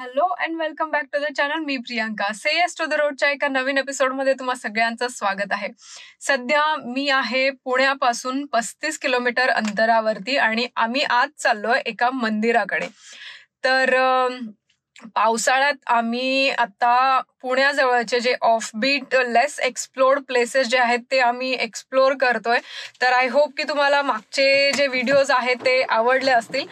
Hello and welcome back to the channel. मी Priyanka. Say yes to the रोडच्या एका नवीन एपिसोडमध्ये तुम्हा सगळ्यांचं स्वागत आहे. सध्या मी आहे पुण्यापासून 35 किलोमीटर अंतरावरती आणि आम्ही आज चाललोय एका मंदिराकडे. तर पावसाळ्यात आम्ही आता पुण्याजवळचे जे ऑफबीट लेस एक्सप्लोर्ड प्लेसेस जे आहेत ते आम्ही एक्सप्लोर करतोय. तर आय होप की तुम्हाला मागचे जे व्हिडिओज आहेत ते आवडले असतील.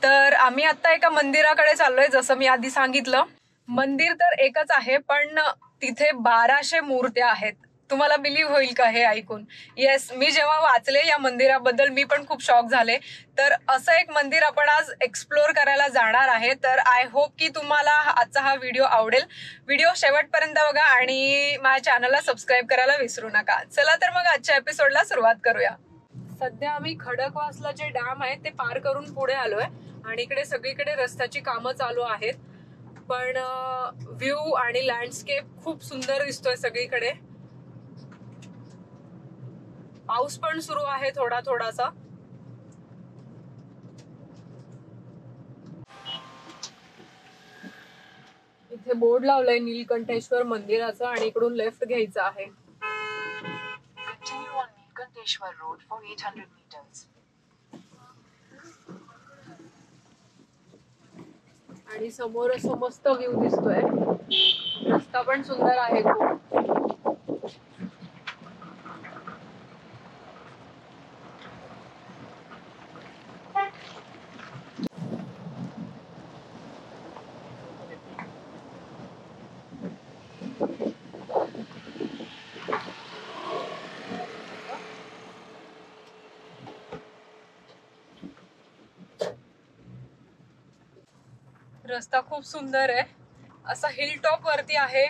तर आम्ही आता एका मंदिराकडे चाललोय. जसं मी आधी सांगितलं, मंदिर तर एकच आहे पण तिथे 1200 मूर्त्या आहेत. तुम्हाला बिलीव्ह होईल का हे ऐकून? येस, मी जेव्हा वाचले या मंदिराबद्दल मी पण खूप शॉक झाले. तर असं एक मंदिर आपण आज एक्सप्लोर करायला जाणार आहे. तर आय होप की तुम्हाला आजचा हा व्हिडिओ आवडेल. व्हिडिओ शेवटपर्यंत बघा आणि माझ्या चॅनलला सबस्क्राईब करायला विसरू नका. चला तर मग आजच्या एपिसोडला सुरुवात करूया. सध्या आम्ही खडकवासला जे डॅम आहे ते पार करून पुढे आलोय आणि इकडे सगळीकडे रस्त्याची कामं चालू आहेत. पण व्ह्यू आणि लँडस्केप खूप सुंदर दिसतोय सगळीकडे. पाऊस पण सुरू आहे थोडा थोडासा. इथे बोर्ड लावलाय नीलकंठेश्वर मंदिराचा आणि इकडून लेफ्ट घ्यायचं आहे. Continue on Nilkanteshwar Road for 800 meters. आणि समोर असं मस्त व्ह्यू दिसतोय. रस्ता पण सुंदर आहे खूप. रस्ता खूप सुंदर आहे. असं हिल टॉप वरती आहे.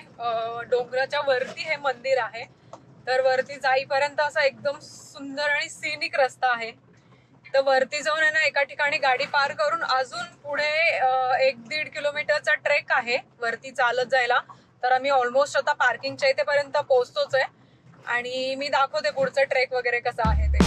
डोंगराच्या वरती हे मंदिर आहे. तर वरती जाईपर्यंत असा एकदम सुंदर आणि सिनिक रस्ता आहे. तर वरती जाऊन आहे ना एका ठिकाणी गाडी पार करून अजून पुढे 1-1.5 किलोमीटरचा ट्रेक आहे वरती चालत जायला. तर आम्ही ऑलमोस्ट आता पार्किंगच्या इथेपर्यंत पोहोचतोच आहे आणि मी दाखवते पुढचं ट्रेक वगैरे कसं आहे ते.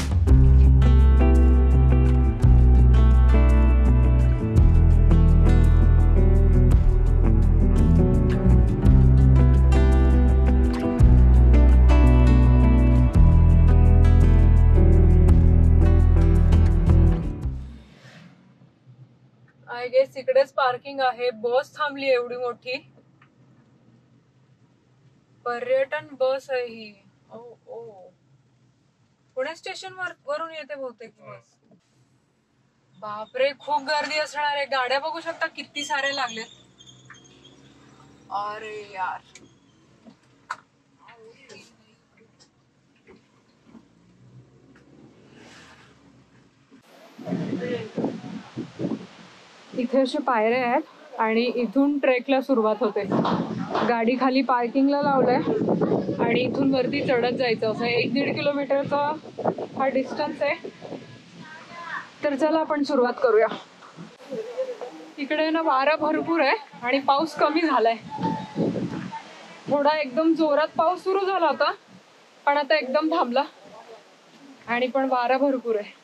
आय गेस इकडेच पार्किंग आहे. बस थांबली एवढी मोठी. पर्यटन बस आहे ही. ओ पुणे स्टेशन वरून येते बहुतेक बस. बापरे, खूप गर्दी असणार आहे. गाड्या बघू शकता किती सारे लागलेत. अरे यार, इथे असे पायऱ्या आहेत आणि इथून ट्रेकला सुरुवात होते. गाडी खाली पार्किंगला लावलंय आणि इथून वरती चढत जायचं. असं 1-1.5 किलोमीटरचा हा डिस्टन्स आहे. तर चला आपण सुरुवात करूया. इकडे ना वारा भरपूर आहे आणि पाऊस कमी झालाय. थोडा एकदम जोरात पाऊस सुरू झाला होता पण आता एकदम थांबला आणि पण वारा भरपूर आहे.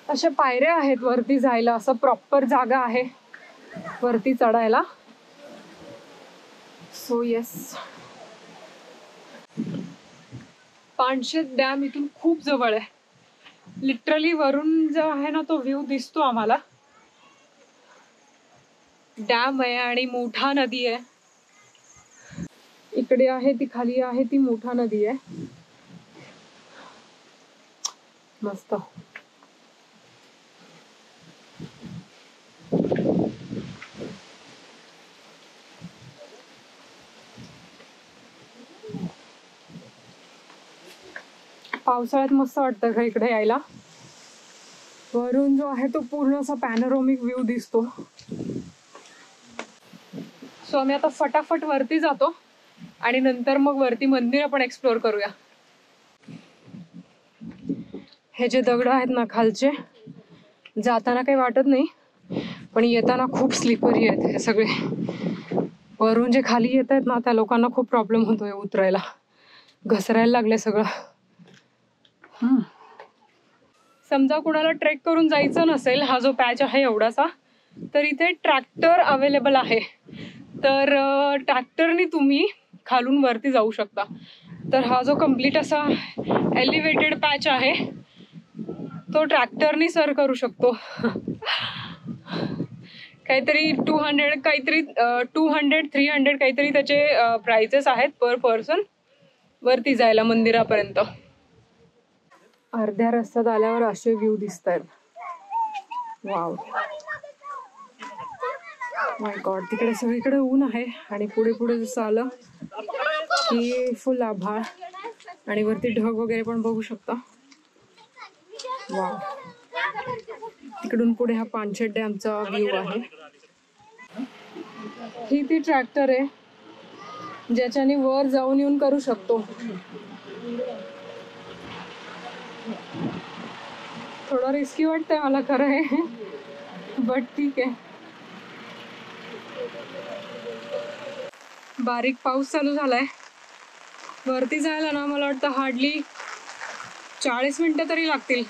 अशा पायऱ्या आहेत वरती जायला. असं प्रॉपर जागा आहे वरती चढायला. सो येस, पानशेत डॅम इथून खूप जवळ आहे. लिटरली वरून जो आहे ना तो व्ह्यू दिसतो आम्हाला. डॅम आहे आणि मोठा नदी आहे. इकडे आहे ती, खाली आहे ती मोठा नदी आहे. मस्त. पावसाळ्यात मस्त वाटतं का इकडे यायला. वरून जो आहे तो पूर्ण असा पॅनोरॉमिक व्ह्यू दिसतो. सो आम्ही आता फटाफट वरती जातो आणि नंतर मग वरती मंदिर आपण एक्सप्लोर करूया. हे जे दगड आहेत ना खालचे, जाताना काही वाटत नाही पण येताना खूप स्लिपरी आहेत हे सगळे. वरून जे खाली येत आहेत ना त्या लोकांना खूप प्रॉब्लेम होतोय उतरायला. घसरायला लागले सगळं. समजा कुणाला ट्रेक करून जायचं नसेल, हा जो पॅच आहे एवढासा, तर इथे ट्रॅक्टर अवेलेबल आहे, तर ट्रॅक्टरनी तुम्ही खालून वरती जाऊ शकता. तर हा जो कम्प्लीट असा एलिव्हेटेड पॅच आहे तो ट्रॅक्टरनी सर करू शकतो. काहीतरी 200 काहीतरी 200-300 काहीतरी त्याचे प्राइसेस आहेत पर पर्सन वरती जायला मंदिरापर्यंत. अर्ध्या रस्त्यात आल्यावर असे व्ह्यू दिसत आहेत. वाव, माय गॉड. तिकडे सगळीकडे ऊन आहे आणि पुढे पुढे जसं आलं की फुल आभाळ आणि वरती ढग वगैरे पण बघू शकता. वाव, तिकडून पुढे हा पानशेत डॅमचा व्ह्यू आहे. ही ती ट्रॅक्टर आहे ज्याच्याने वर जाऊन येऊन करू शकतो. थोडं रिस्की वाटतंय मला खरं आहे, बट ठीक आहे. बारीक पाऊस चालू झालाय. वरती जायला ना मला वाटतं हार्डली 40 मिनिटं तरी लागतील.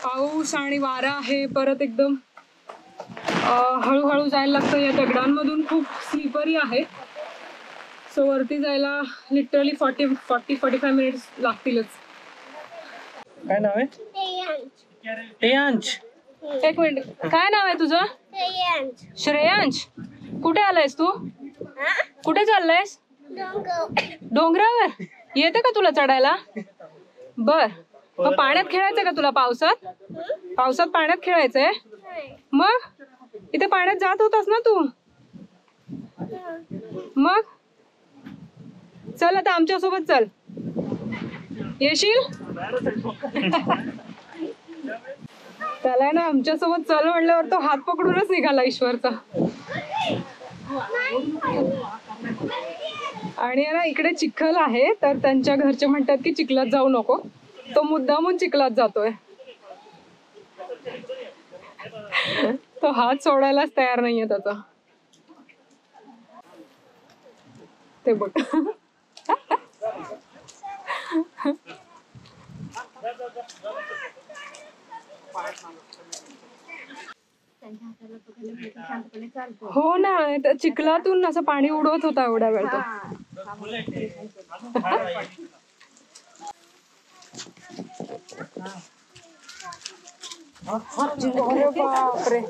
पाऊस आणि वारा आहे, परत एकदम हळूहळू जायला लागतं. या दगडांमधून खूप स्लिपरी आहे, सो वरती जायला लिटरली 40-45 मिनिट्स लागतीलच. काय नाव आहे? तेयांश. एक मिनिट, काय नाव आहे तुझं? श्रेयांश. कुठे आलायस तू? कुठे चाललायस? डोंगरावर. येते का तुला चढायला? बर. मग पाण्यात खेळायचंय का तुला? पावसात पाण्यात खेळायचंय? मग इथे पाण्यात जात होतास ना तू? मग चल आता आमच्या सोबत चल. येशील? त्याला ना आमच्या सोबत चल म्हणल्यावर तो हात पकडूनच निघाला ईश्वरचा. आणि ना इकडे चिखल आहे, तर त्यांच्या घरचे म्हणतात की चिखलात जाऊ नको. तो मुद्दामून चिखलात जातोय. तो हात सोडायलाच तयार नाहीये त्याचा. ते बघ. हो ना, त्या चिखलातून असं पाणी उडवत होता एवढ्या वेळ तो. बापरे.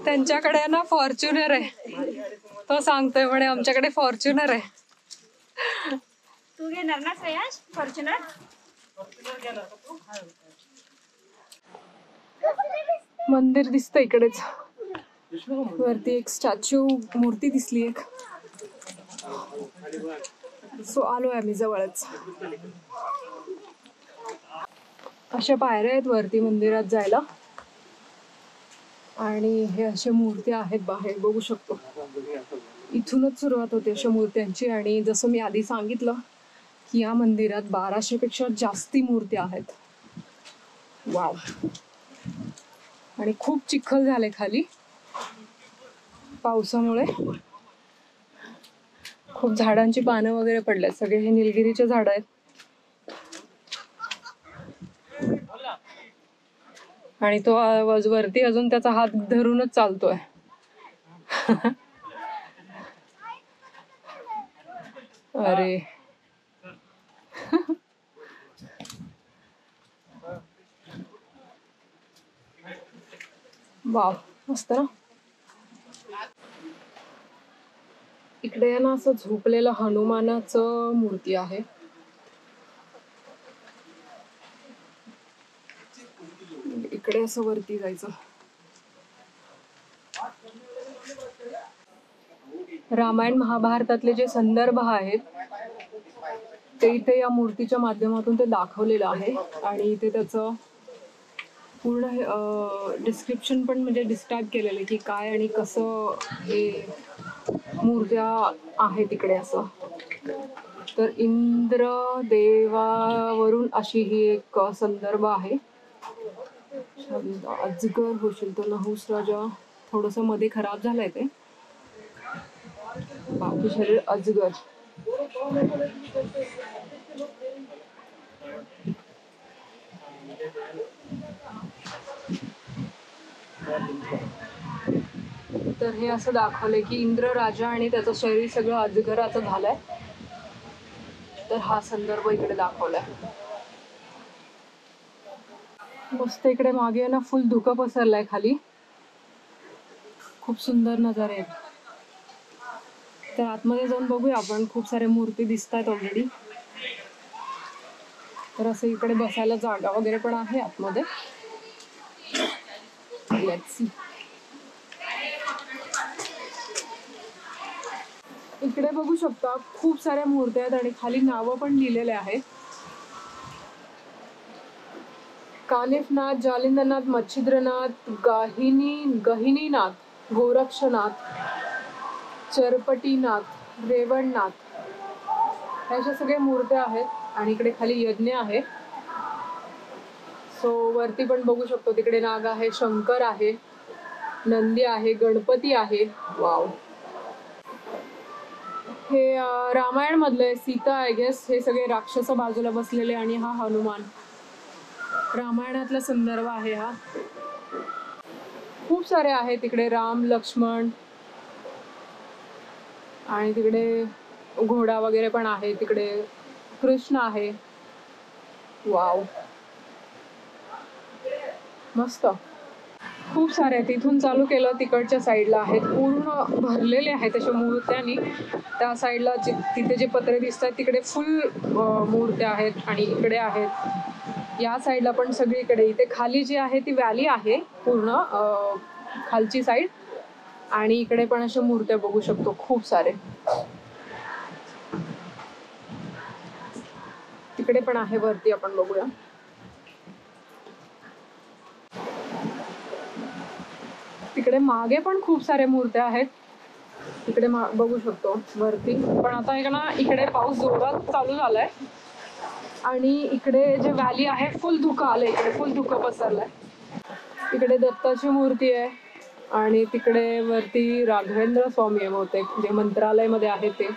त्यांच्याकडे ना फॉर्च्युनर आहे, तो सांगतोय म्हणे आमच्याकडे फॉर्च्युनर आहे. तू घेणार ना श्रेयांश फॉर्च्युनर? मंदिर दिसतं इकडेच. वरती एक स्टॅच्यू मूर्ती दिसली एक. सो आलोय आम्ही जवळच. अशा पायऱ्या आहेत वरती मंदिरात जायला आणि हे अशा मूर्त्या आहेत बाहेर बघू शकतो. इथूनच सुरुवात होते अशा मूर्त्यांची. आणि जसं मी आधी सांगितलं की या मंदिरात 1200 पेक्षा जास्ती मूर्त्या आहेत. वाव. आणि खूप चिखल झाले खाली पावसामुळे. खूप झाडांची पानं वगैरे पडल्यात. सगळे हे निलगिरीचे झाड आहेत. आणि तो वरती अजून त्याचा हात धरूनच चालतोय. अरे वाव, मस्त ना. इकडे ना असं झोपलेलं हनुमानाचं मूर्ती आहे. इकडे असं वरती जायचं. रामायण महाभारतातले जे संदर्भ आहेत ते इथे या मूर्तीच्या माध्यमातून ते दाखवलेलं आहे. आणि इथे त्याचं पूर्ण डिस्क्रिप्शन पण म्हणजे डिस्क्राईब केलेलं आहे की काय आणि कसं हे मूर्त्या आहेत इकडे असं. तर इंद्र देवावरून अशी ही एक संदर्भ आहे. अजगर होशील तो नहुस राजा. थोडस मध्ये खराब झालंय ते, बाकी शरीर अजगर. तर हे असं दाखवलंय की इंद्र राजा आणि त्याचं शरीर सगळं अजगराचं झालंय. तर हा संदर्भ इकडे दाखवलाय. मस्त इकडे मागे ना फुल धुकं पसरलंय खाली. खूप सुंदर नजारे आहेत. तर आतमध्ये जाऊन बघूया आपण. खूप सारे मूर्ती दिसत आहेत ऑलरेडी. तर असं इकडे बसायला जागा वगैरे पण आहे आतमध्ये. Let's see. इकडे बघू शकता खूप साऱ्या मूर्त्या आहेत आणि खाली नावं पण लिहिलेले आहेत. कानिफनाथ, जालिंदरनाथ, मच्छिंद्रनाथ, गहिनीनाथ, गोरक्षनाथ, चरपटीनाथ, रेवणनाथ, ह्या सगळ्या मूर्त्या आहेत. आणि इकडे खाली यज्ञ आहे. सो वरती पण बघू शकतो तिकडे नाग आहे, शंकर आहे, नंदी आहे, गणपती आहे. वाव. हे रामायण मधले सीता आय गेस. हे सगळे राक्षस बाजूला बसलेले आणि हा हनुमान. रामायणातला संदर्भ आहे हा. खूप सारे आहेत तिकडे. राम, लक्ष्मण आणि तिकडे घोडा वगैरे पण आहे. तिकडे कृष्ण आहे. वाव, मस्त. खूप सारे आहेत. इथून चालू केलं तिकडच्या साईडला आहेत. पूर्ण भरलेले आहेत अशा मूर्त्यांनी. त्या साईडला तिथे जे पत्रे दिसतात तिकडे फुल मूर्त्या आहेत आणि इकडे आहेत. या साईडला पण सगळीकडे. इथे खाली जी आहे ती व्हॅली आहे पूर्ण खालची साईड. आणि इकडे पण अशा मूर्त्या बघू शकतो खूप सारे. तिकडे पण आहे वरती, आपण बघूया. तिकडे मागे पण खूप साऱ्या मूर्त्या आहेत. इकडे बघू शकतो वरती. पण आता एक ना इकडे पाऊस जोरात चालू झालाय आणि इकडे जे व्हॅली आहे फुल धुकं आलंय. इकडे फुल धुकं पसरलंय. इकडे दत्ताची मूर्ती आहे आणि तिकडे वरती राघवेंद्र स्वामी आहे बहुतेक, जे मंत्रालय मध्ये आहे ते.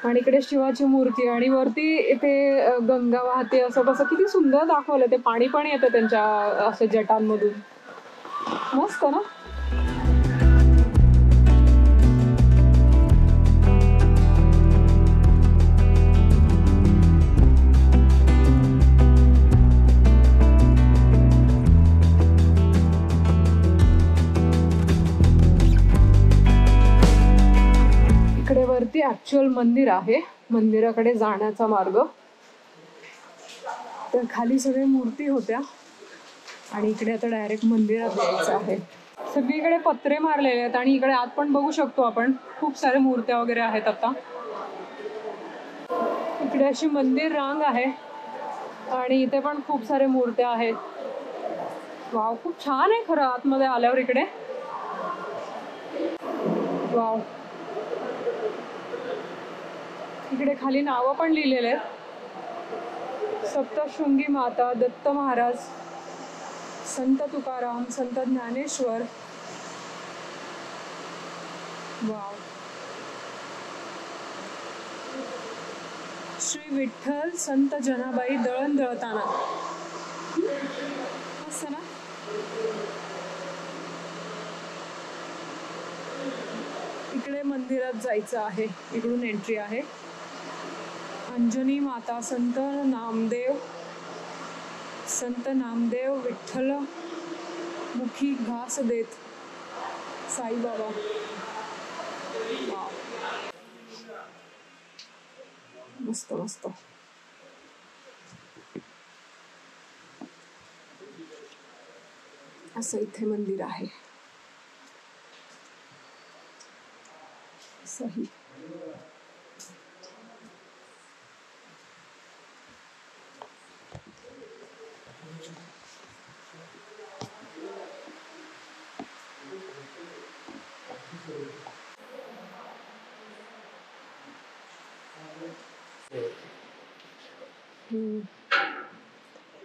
आणि इकडे शिवाची मूर्ती आणि वरती इथे गंगा वाहते. असं कसं किती सुंदर दाखवलं. ते पाणी पण येतं त्यांच्या असं जटांमधून. मस्त ना. इकडे वरती ऍक्च्युअल मंदिर आहे. मंदिराकडे जाण्याचा मार्ग. तर खाली सगळे मूर्ती होत्या आणि इकडे आता डायरेक्ट मंदिरात जायचं आहे. सगळीकडे पत्रे मारलेले आहेत आणि इकडे आत पण बघू शकतो आपण. खूप साऱ्या मूर्त्या वगैरे आहेत. आता इकडे अशी मंदिर रांग आहे आणि इथे पण खूप साऱ्या मूर्त्या आहेत. वाव, खूप छान आहे खरं आतमध्ये आल्यावर इकडे. वाव. इकडे खाली नावं पण लिहिलेले आहेत. सप्तशृंगी माता, दत्त महाराज, संत तुकाराम, संत ज्ञानेश्वर. वाव. श्री विठ्ठल संत जनाबाई दळण दळताना. मस्त ना. इकडे मंदिरात जायचं आहे. इकडून एंट्री आहे. अंजनी माता, संत नामदेव विठ्ठल मुखी घास देत, साईबाबा. मस्त मस्त. असं इथे मंदिर आहे. सही.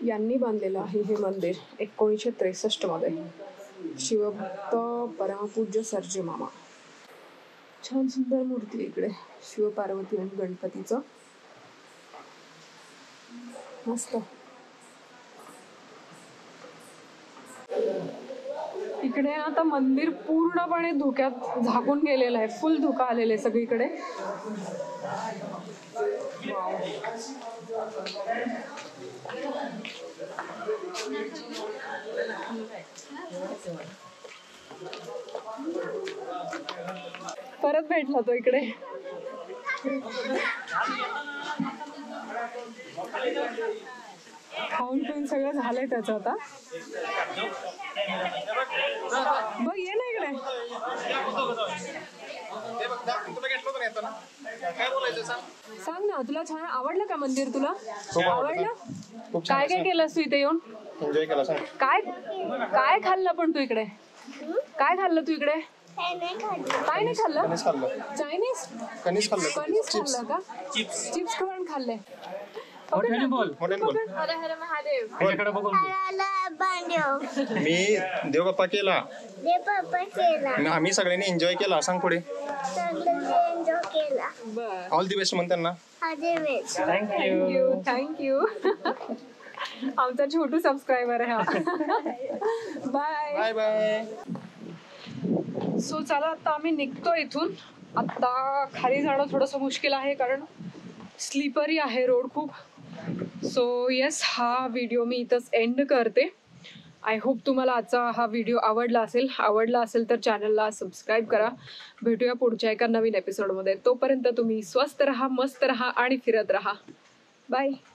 यांनी बांधलेलं आहे हे मंदिर 1963 मध्ये. शिवभक्त परमपूज्य सर्जे मामा. छान सुंदर मूर्ती आहे इकडे. शिव पार्वती आणि गणपतीचं. मस्त. इकडे इकडे आता मंदिर पूर्णपणे धुक्यात झाकून गेलेलं आहे. फुल धुका आलेलं आहे सगळीकडे. परत भेटला तो इकडे. खाऊन पिऊन सगळं झालंय त्याचं आता. बघ ये ना इकडे. सांग ना, तुला छान आवडलं का मंदिर? तुला आवडलं? काय काय केलंस तू इथे येऊन? एन्जॉय केला सांग. काय काय खाल्लं पण तू इकडे? काय खाल्लं तू इकडे? काय नाही खाल्लं? कणीस खाल्लं. चायनीज कणीस खाल्लं. कणीस खाल्लं का? चिप्स पण खाल्ले. मोठ्याने बोल. हर हर महादेव. माझ्याकडे बघून मी देवबाप्पा केला आणि आम्ही सगळ्यांनी एन्जॉय केला. सांग पुढे. बर, ऑल दी बेस्ट म्हण त्यांना. थँक्यू. आमचा छोटू सबस्क्रायबर आहे हा. Bye bye bye. सो चला आता आम्ही निघतो इथून. आता खाली जाणं थोडंसं मुश्किल आहे कारण स्लीपरी आहे रोड खूप. सो येस, हा व्हिडिओ मी इथंच एंड करते. आय होप तुम्हाला आजचा हा व्हिडिओ आवडला असेल तर चॅनलला सबस्क्राईब करा. भेटूया पुढच्या एका नवीन एपिसोडमध्ये. तोपर्यंत तुम्ही स्वस्त राहा, मस्त राहा आणि फिरत राहा. बाय.